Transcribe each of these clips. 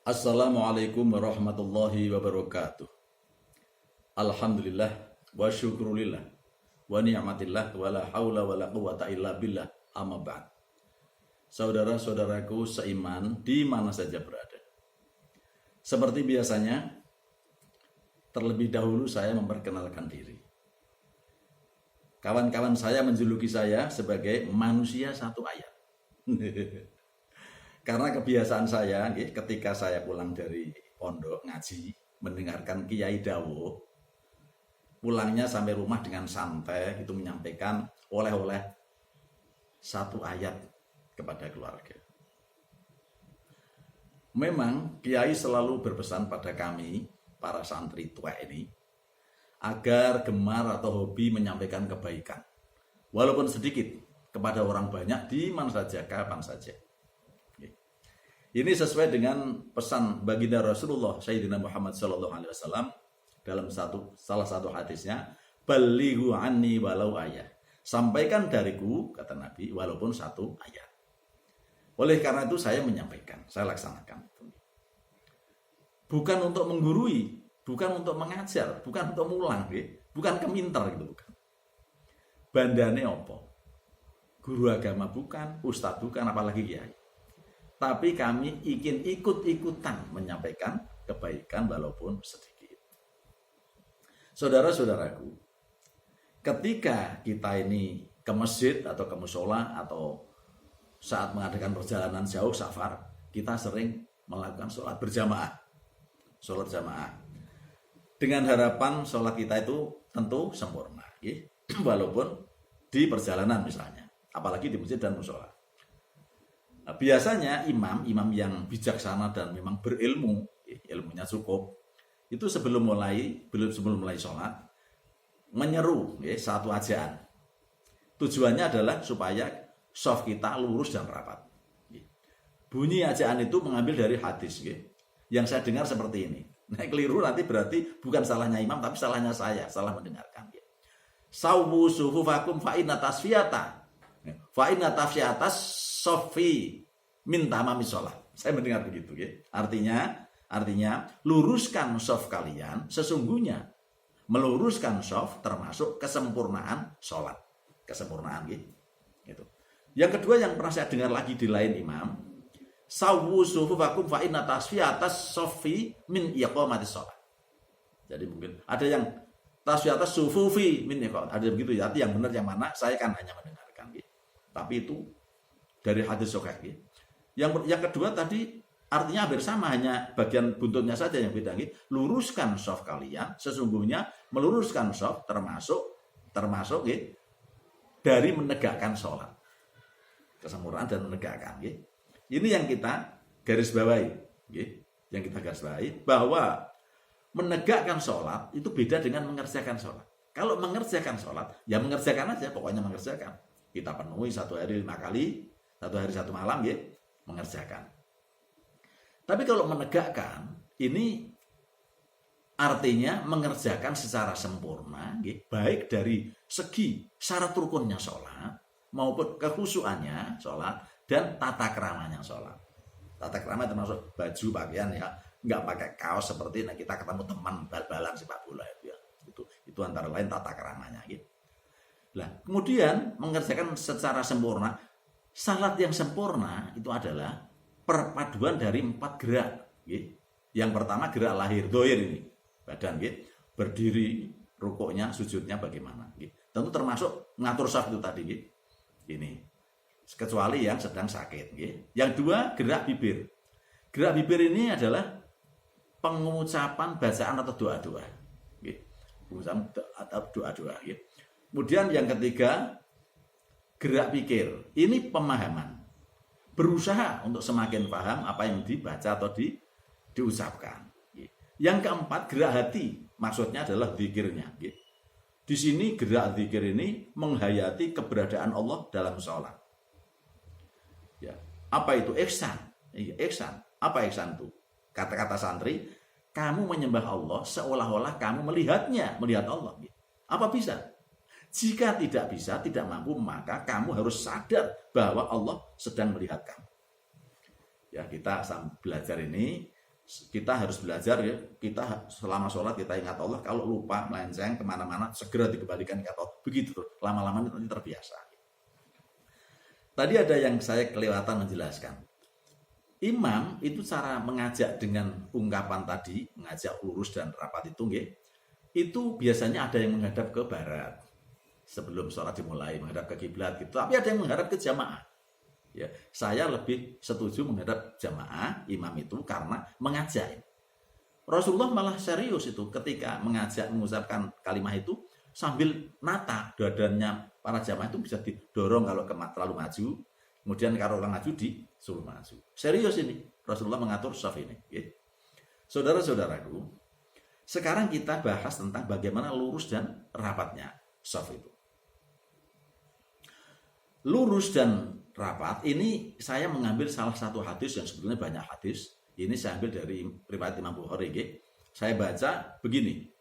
Assalamualaikum warahmatullahi wabarakatuh. Alhamdulillah wa syukrulillah wa ni'matillah wa la hawla wa la quwata illa billah, amma ba'd. Saudara-saudaraku seiman di mana saja berada, seperti biasanya, terlebih dahulu saya memperkenalkan diri. Kawan-kawan saya menjuluki saya sebagai manusia satu ayat. Karena kebiasaan saya, ketika saya pulang dari pondok ngaji, mendengarkan Kiai Dawuh, pulangnya sampai rumah dengan santai, itu menyampaikan oleh-oleh satu ayat kepada keluarga. Memang Kiai selalu berpesan pada kami, para santri tua ini, agar gemar atau hobi menyampaikan kebaikan, walaupun sedikit, kepada orang banyak, di mana saja, kapan saja. Ini sesuai dengan pesan baginda Rasulullah Sayyidina Muhammad SAW dalam salah satu hadisnya, balighu anni walau ayat. Sampaikan dariku, kata Nabi, walaupun satu ayat. Oleh karena itu saya menyampaikan, saya laksanakan. Bukan untuk menggurui, bukan untuk mengajar, bukan untuk mulang, bukan keminter gitu, bukan. Bandane opo? Guru agama bukan, ustadz bukan, apalagi kiai. Tapi kami ingin ikut-ikutan menyampaikan kebaikan walaupun sedikit. Saudara-saudaraku, ketika kita ini ke masjid atau ke musola atau saat mengadakan perjalanan jauh safar, kita sering melakukan sholat berjamaah. Sholat jamaah. Dengan harapan sholat kita itu tentu sempurna. Walaupun di perjalanan misalnya. Apalagi di masjid dan musola. Biasanya imam yang bijaksana dan memang berilmu, ilmunya cukup, itu sebelum mulai sholat menyeru satu ajaan. Tujuannya adalah supaya shaf kita lurus dan rapat. Bunyi ajaan itu mengambil dari hadis, yang saya dengar seperti ini. Nah, keliru nanti berarti bukan salahnya imam, tapi salahnya saya, salah mendengarkan. Sawwu sufufakum fa inna tasfiyata sofi minta mami sholat. Saya mendengar begitu, Artinya luruskan sof kalian, sesungguhnya meluruskan sof termasuk kesempurnaan sholat, kesempurnaan gitu. Yang kedua yang pernah saya dengar lagi di lain imam, sawwu sufufakum fa inna tasfiyatas sofi min iqamati sholat. Jadi mungkin ada yang tasfiyatas sufufi min iqamati, ada begitu ya. Yang benar yang mana? Saya kan hanya mendengarkan. Tapi itu dari hadis sahih. Yang kedua tadi artinya hampir sama, hanya bagian buntutnya saja yang beda. Luruskan shaf kalian, sesungguhnya meluruskan shaf termasuk dari menegakkan sholat, kesempurnaan dan menegakkan. Ini yang kita garis bawahi, bahwa menegakkan sholat itu beda dengan mengerjakan sholat. Kalau mengerjakan sholat, ya mengerjakan aja, pokoknya mengerjakan. Kita penuhi 1 hari 5 kali, 1 hari 1 malam, mengerjakan. Tapi kalau menegakkan, ini artinya mengerjakan secara sempurna, baik dari segi syarat rukunnya sholat, maupun kekhusyuannya sholat, dan tata keramanya sholat. Tata kerama termasuk baju, pakaian, nggak pakai kaos seperti kita ketemu teman bal-balan sepak bola, itu antara lain tata keramanya. Nah, kemudian mengerjakan secara sempurna. Salat yang sempurna itu adalah perpaduan dari 4 gerak. Yang pertama gerak lahir, dohir ini, badan, berdiri, rukuknya, sujudnya bagaimana. Tentu termasuk ngatur shaf itu tadi. Ini, kecuali yang sedang sakit. Yang dua gerak bibir. Gerak bibir ini adalah pengucapan bacaan atau doa-doa. Pengucapan atau doa-doa. Kemudian yang ketiga, gerak pikir. Ini pemahaman. Berusaha untuk semakin paham apa yang dibaca atau diucapkan. Yang keempat, gerak hati. Maksudnya adalah zikirnya. Di sini gerak zikir ini menghayati keberadaan Allah dalam sholat. Apa itu? Ihsan. Ihsan. Apa ihsan itu? Kata-kata santri, kamu menyembah Allah seolah-olah kamu melihatnya, melihat Allah. Apa bisa? Jika tidak bisa, tidak mampu, maka kamu harus sadar bahwa Allah sedang melihat kamu. Kita belajar ini kita harus belajar ya, kita selama sholat kita ingat Allah, kalau lupa melenceng kemana-mana segera dikembalikan ingat Allah, begitu tuh, lama-lama nanti terbiasa. Tadi ada yang saya kelewatan menjelaskan, imam itu cara mengajak dengan ungkapan tadi, mengajak lurus dan rapat itu biasanya ada yang menghadap ke barat sebelum sholat dimulai, menghadap ke kiblat gitu, tapi ada yang menghadap ke jamaah. Ya, saya lebih setuju menghadap jamaah imam itu karena mengajak. Rasulullah malah serius itu ketika mengajak mengucapkan kalimat itu sambil nata dadanya para jamaah itu bisa didorong kalau terlalu maju, kemudian kalau orang maju disuruh maju. Serius ini Rasulullah mengatur shaf ini. Ya. Saudara-saudaraku, sekarang kita bahas tentang bagaimana lurus dan rapatnya shaf itu. Lurus dan rapat ini saya mengambil salah satu hadis yang sebetulnya banyak hadis. Ini saya ambil dari riwayat Imam Bukhari. Saya baca begini.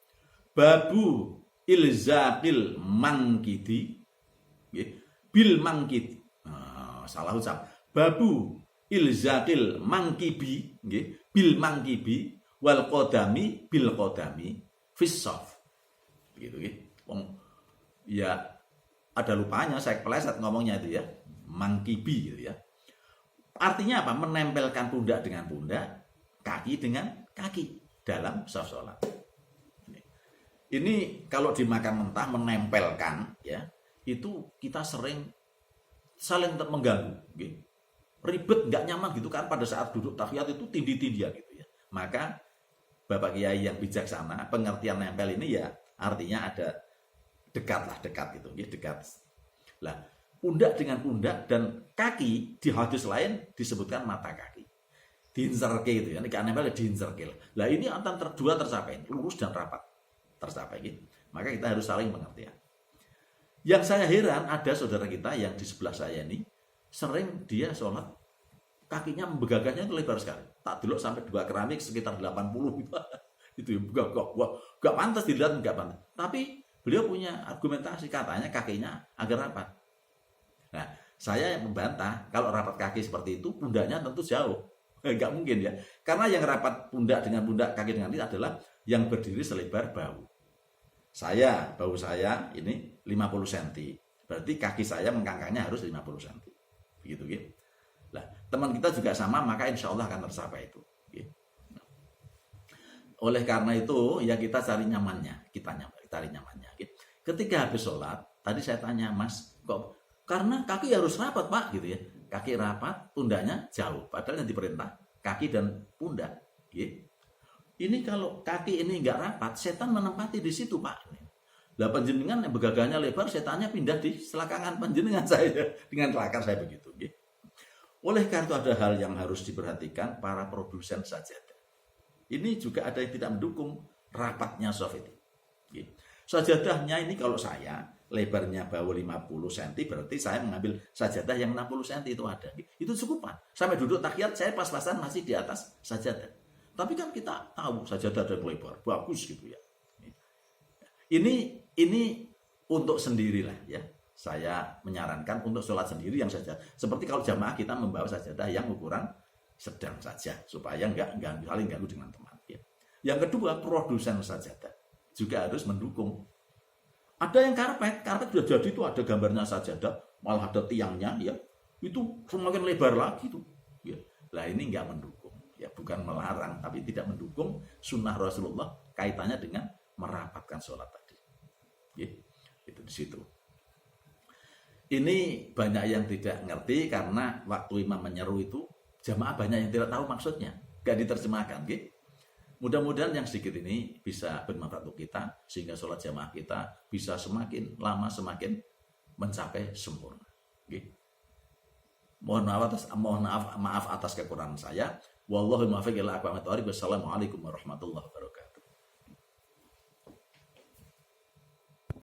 Babu ilzaqil mangkidi bil mangkid. Salah ucap. Babu ilzaqil mangkibi bil mangkibi wal qadami bil qadami fis shaf. Begitu ya ada lupanya, saya kepleset ngomongnya itu ya. Mangkibi gitu ya. Artinya apa? Menempelkan pundak dengan pundak, kaki dengan kaki dalam shaf sholat. Ini kalau dimakan mentah menempelkan ya, itu kita sering saling mengganggu, gitu. Ribet, nggak nyaman gitu kan pada saat duduk tahiyat itu tindih-tindihan gitu ya. Maka Bapak Kiai yang bijaksana, pengertian nempel ini ya artinya ada dekat gitu, ya, dekat. Lah, pundak dengan pundak dan kaki di hadis lain disebutkan mata kaki. Diincerke itu ya, ini nempel diincerke. Lah ini antara dua tercapai, lurus dan rapat tercapai gitu. Maka kita harus saling pengertian. Yang saya heran ada saudara kita yang di sebelah saya ini sering dia sholat kakinya membegagahnya itu lebar sekali. Tak dulu sampai dua keramik sekitar 80 gitu. Itu ya, gak pantas dilihat, gak pantas. Tapi beliau punya argumentasi, katanya kakinya agar rapat. Nah, saya membantah kalau rapat kaki seperti itu pundaknya tentu jauh. Enggak mungkin ya. Karena yang rapat pundak dengan pundak kaki dengan ini adalah yang berdiri selebar bahu. Bahu saya ini 50 cm. Berarti kaki saya mengkangkangnya harus 50 cm. Begitu gitu. Lah, teman kita juga sama, maka insya Allah akan tercapai itu. Gitu. Oleh karena itu, ya kita cari nyamannya. Kita cari nyamannya. Gitu. Ketika habis sholat, tadi saya tanya, Mas, kok karena kaki harus rapat Pak gitu ya, kaki rapat, pundaknya jauh, padahal yang diperintah kaki dan pundak. Gitu. Ini kalau kaki ini nggak rapat, setan menempati di situ Pak. Lah panjenengan yang begagahnya lebar, setannya pindah di selakangan panjenengan saya dengan kelakar saya begitu. Gitu. Oleh karena itu ada hal yang harus diperhatikan para produsen sajadah. Ini juga ada yang tidak mendukung rapatnya shaf itu. Gitu. Sajadahnya ini kalau saya lebarnya bawah 50 cm, berarti saya mengambil sajadah yang 60 cm itu ada. Itu cukup Pak. Sampai duduk tahiyat saya pas-pasan masih di atas sajadah. Tapi kan kita tahu sajadah ada yang lebar, bagus gitu ya. Ini untuk sendirilah ya. Saya menyarankan untuk sholat sendiri yang sajadah. Seperti kalau jamaah kita membawa sajadah yang ukuran sedang saja supaya nggak saling ganggu dengan teman. Ya. Yang kedua, produsen sajadah juga harus mendukung. Ada yang karpet sudah jadi itu ada gambarnya sajadah, malah ada tiangnya ya. Itu semakin lebar lagi tuh. Ya. Lah ini nggak mendukung. Ya bukan melarang tapi tidak mendukung sunnah Rasulullah kaitannya dengan merapatkan sholat tadi. Ya. Itu di situ. Ini banyak yang tidak ngerti karena waktu imam menyeru itu jamaah banyak yang tidak tahu maksudnya, gak diterjemahkan. Gitu. Mudah-mudahan yang sedikit ini bisa bermanfaat untuk kita sehingga sholat jamaah kita bisa semakin lama semakin mencapai sempurna. Gitu. Mohon maaf atas kekurangan saya. Wallahul muwaffiq ila aqwamit thoriq. Wassalamualaikum warahmatullahi wabarakatuh.